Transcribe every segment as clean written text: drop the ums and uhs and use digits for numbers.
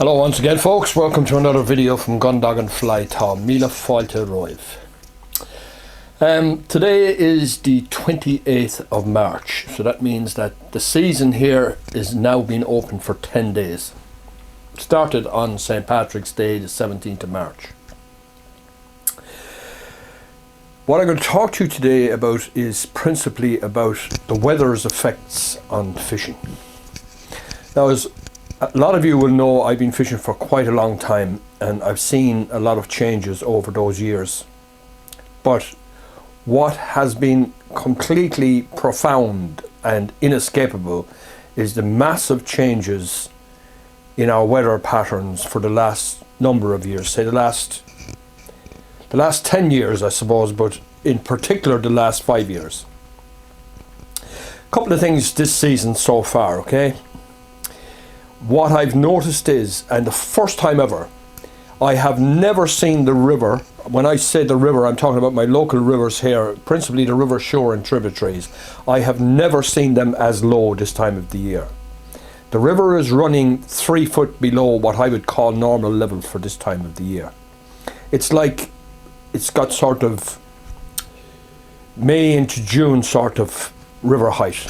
Hello once again, folks. Welcome to another video from Gundogan Fly Tá Míle Fáilte Roimh. Today is the 28th of March, so that means that the season here is now being open for 10 days. Started on St. Patrick's Day, the 17th of March. What I'm going to talk to you today about is principally about the weather's effects on fishing. Now, as a lot of you will know, I've been fishing for quite a long time and I've seen a lot of changes over those years. But what has been completely profound and inescapable is the massive changes in our weather patterns for the last number of years, say the last 10 years, I suppose, but in particular the last 5 years. A couple of things this season so far, okay? What I've noticed is, and the first time ever, I have never seen the river. When I say the river, I'm talking about my local rivers here, principally the river shore and tributaries. I have never seen them as low this time of the year. The river is running 3 foot below what I would call normal level for this time of the year. It's like it's got sort of May into June sort of river height.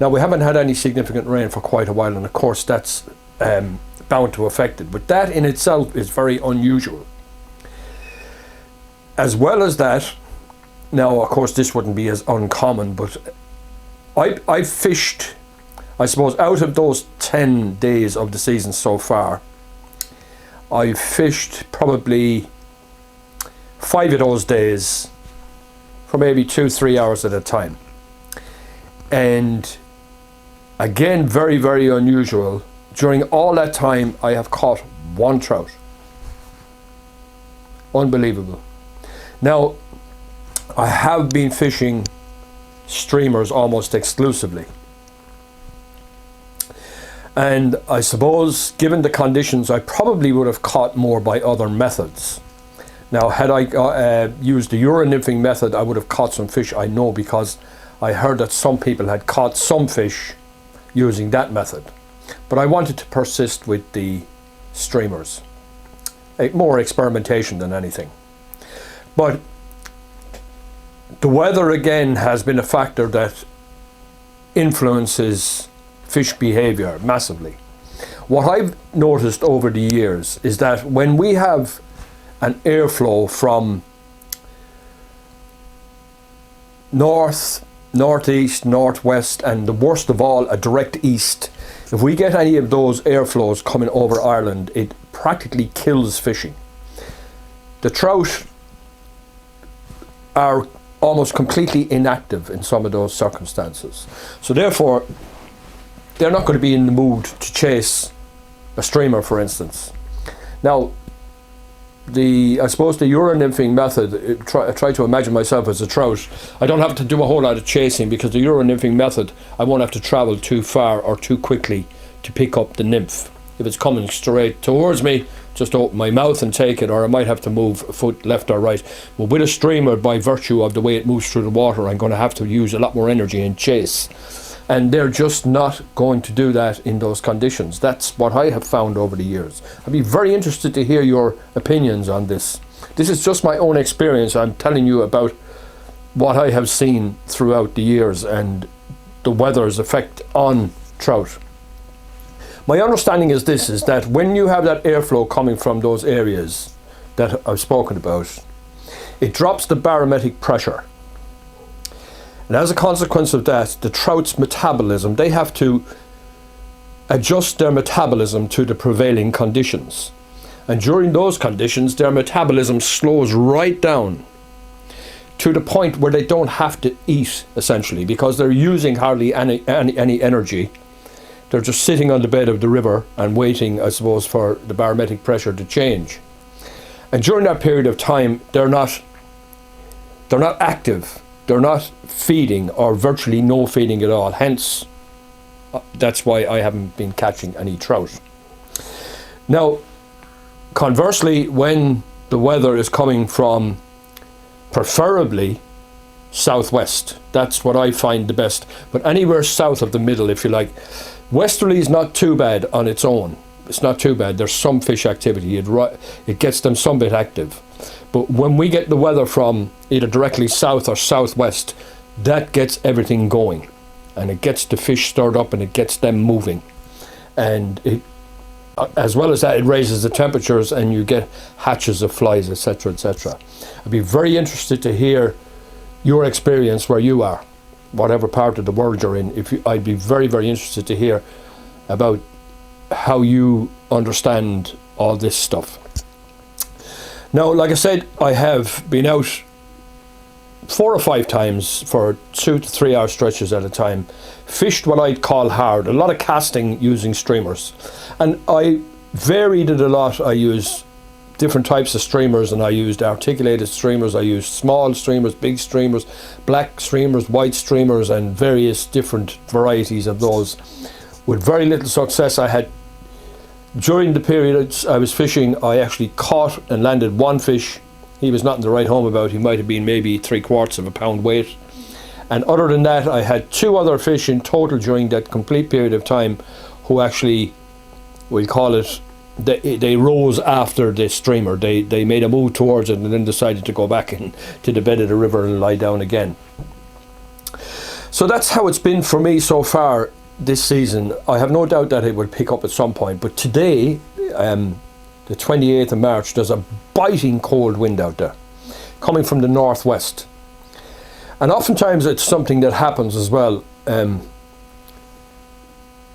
Now, we haven't had any significant rain for quite a while, and of course that's bound to affect it, but that in itself is very unusual. As well as that, now of course this wouldn't be as uncommon, but I've fished, I suppose, out of those 10 days of the season so far, I've fished probably 5 of those days for maybe 2-3 hours at a time. And again, very, very unusual. During all that time, I have caught 1 trout. Unbelievable. Now, I have been fishing streamers almost exclusively. And I suppose, given the conditions, I probably would have caught more by other methods. Now, had I used the Euro nymphing method, I would have caught some fish, I know, because I heard that some people had caught some fish using that method. But I wanted to persist with the streamers. More experimentation than anything. But the weather again has been a factor that influences fish behavior massively. What I've noticed over the years is that when we have an airflow from north, northeast, northwest, and the worst of all, a direct east, if we get any of those airflows coming over Ireland, it practically kills fishing. The trout are almost completely inactive in some of those circumstances. So therefore, they're not going to be in the mood to chase a streamer, for instance. Now, I suppose the Euro nymphing method, I try to imagine myself as a trout. I don't have to do a whole lot of chasing, because the Euro nymphing method, I won't have to travel too far or too quickly to pick up the nymph. If it's coming straight towards me, just open my mouth and take it, or I might have to move a foot left or right. But with a streamer, by virtue of the way it moves through the water, I'm going to have to use a lot more energy and chase. And they're just not going to do that in those conditions. That's what I have found over the years. I'd be very interested to hear your opinions on this. This is just my own experience. I'm telling you about what I have seen throughout the years and the weather's effect on trout. My understanding is this, is that when you have that airflow coming from those areas that I've spoken about, it drops the barometric pressure. And as a consequence of that, the trout's metabolism, they have to adjust their metabolism to the prevailing conditions. And during those conditions, their metabolism slows right down to the point where they don't have to eat, essentially, because they're using hardly any energy. They're just sitting on the bed of the river and waiting, I suppose, for the barometric pressure to change. And during that period of time, they're not active. They're not feeding, or virtually no feeding at all. Hence, that's why I haven't been catching any trout. Now, conversely, when the weather is coming from preferably southwest, that's what I find the best. But anywhere south of the middle, if you like, westerly is not too bad on its own. it's not too bad. There's some fish activity. It gets them some bit active. But when we get the weather from either directly south or southwest, that gets everything going. And it gets the fish stirred up and it gets them moving. And it, as well as that, it raises the temperatures and you get hatches of flies, etc., etc. I'd be very interested to hear your experience where you are, whatever part of the world you're in. I'd be very, very interested to hear about how you understand all this stuff. Now, like I said, I have been out 4 or 5 times for 2 to 3 hour stretches at a time, fished what I'd call hard, a lot of casting using streamers, and I varied it a lot. I used different types of streamers, and I used articulated streamers, I used small streamers, big streamers, black streamers, white streamers, and various different varieties of those with very little success. I had, during the periods I was fishing, I actually caught and landed 1 fish. He was nothing to write home about. He might have been maybe 3/4 pound weight. And other than that, I had 2 other fish in total during that complete period of time who actually, we'll call it, they rose after the streamer. They made a move towards it and then decided to go back to the bed of the river and lie down again. So that's how it's been for me so far this season. I have no doubt that it will pick up at some point. But today, the 28th of March, there's a biting cold wind out there coming from the northwest. And oftentimes it's something that happens as well.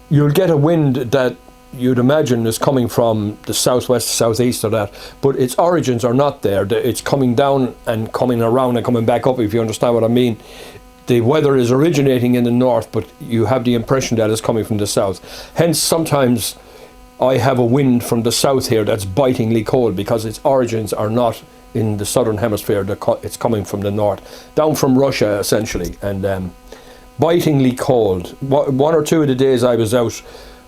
You'll get a wind that you'd imagine is coming from the southwest, southeast or that, but its origins are not there. It's coming down and coming around and coming back up, if you understand what I mean. The weather is originating in the north, but you have the impression that it's coming from the south. Hence, sometimes I have a wind from the south here that's bitingly cold because its origins are not in the southern hemisphere. It's coming from the north, down from Russia essentially, and bitingly cold. 1 or 2 of the days I was out,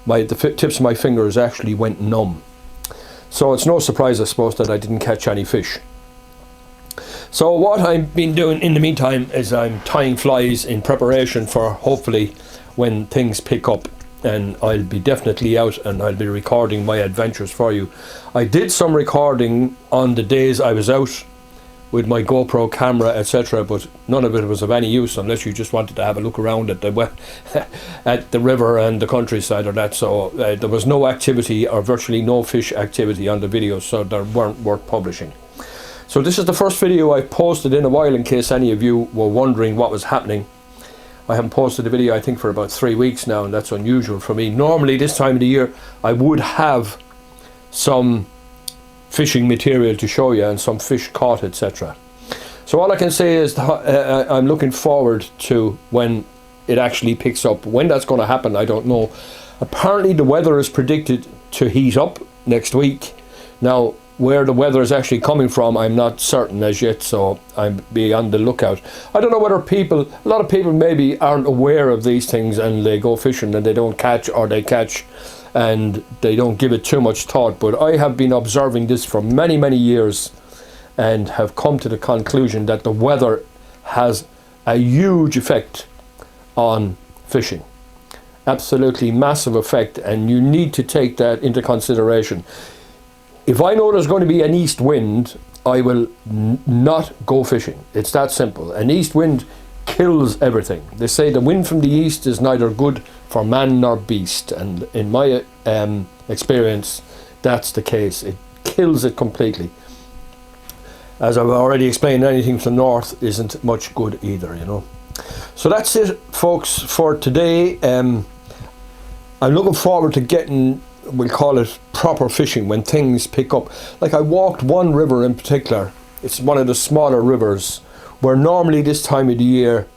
the tips of my fingers actually went numb. So it's no surprise, I suppose, that I didn't catch any fish. So what I've been doing in the meantime is I'm tying flies in preparation for hopefully when things pick up, and I'll be definitely out and I'll be recording my adventures for you. I did some recording on the days I was out with my GoPro camera, etc., but none of it was of any use unless you just wanted to have a look around at the river and the countryside or that. So there was no activity or virtually no fish activity on the videos, so they weren't worth publishing. So this is the first video I posted in a while, in case any of you were wondering what was happening. I haven't posted a video I think for about 3 weeks now, and that's unusual for me. Normally this time of the year I would have some fishing material to show you and some fish caught, etc. So all I can say is I'm looking forward to when it actually picks up. When that's going to happen, I don't know. Apparently the weather is predicted to heat up next week. Now, where the weather is actually coming from, I'm not certain as yet, so I'm be on the lookout. I don't know whether a lot of people maybe aren't aware of these things and they go fishing and they don't catch, or they catch and they don't give it too much thought. But I have been observing this for many, many years and have come to the conclusion that the weather has a huge effect on fishing. Absolutely massive effect, and you need to take that into consideration. If I know there's going to be an east wind, I will not go fishing. It's that simple. An east wind kills everything. They say the wind from the east is neither good for man nor beast, and in my experience, that's the case. It kills it completely. As I've already explained, anything from the north isn't much good either, you know. So that's it, folks, for today. I'm looking forward to getting, we'll call it, proper fishing when things pick up. Like, I walked one river in particular. It's one of the smaller rivers where normally this time of the year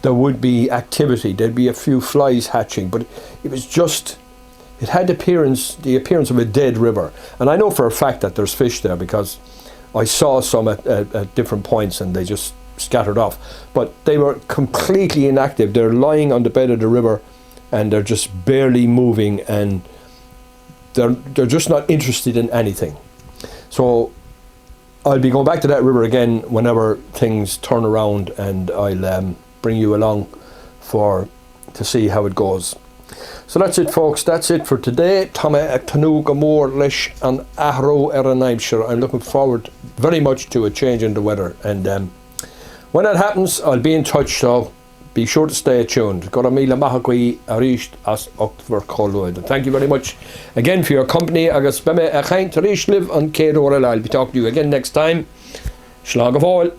there would be activity. There'd be a few flies hatching, but it was just, it had the appearance of a dead river. And I know for a fact that there's fish there because I saw some at different points and they just scattered off. But they were completely inactive. They're lying on the bed of the river and they're just barely moving, and they're just not interested in anything. So I'll be going back to that river again whenever things turn around, and I'll bring you along to see how it goes. So that's it, folks. That's it for today. Tama Tanu Gamor Lish and Ahro Eranaimshire. I'm looking forward very much to a change in the weather. And when that happens, I'll be in touch. So be sure to stay tuned. Goramila Mahagui Arish as October Colwood. Thank you very much again for your company. Agus Beme Achain Tarish live on K. I'll be talking to you again next time. Schlag of all.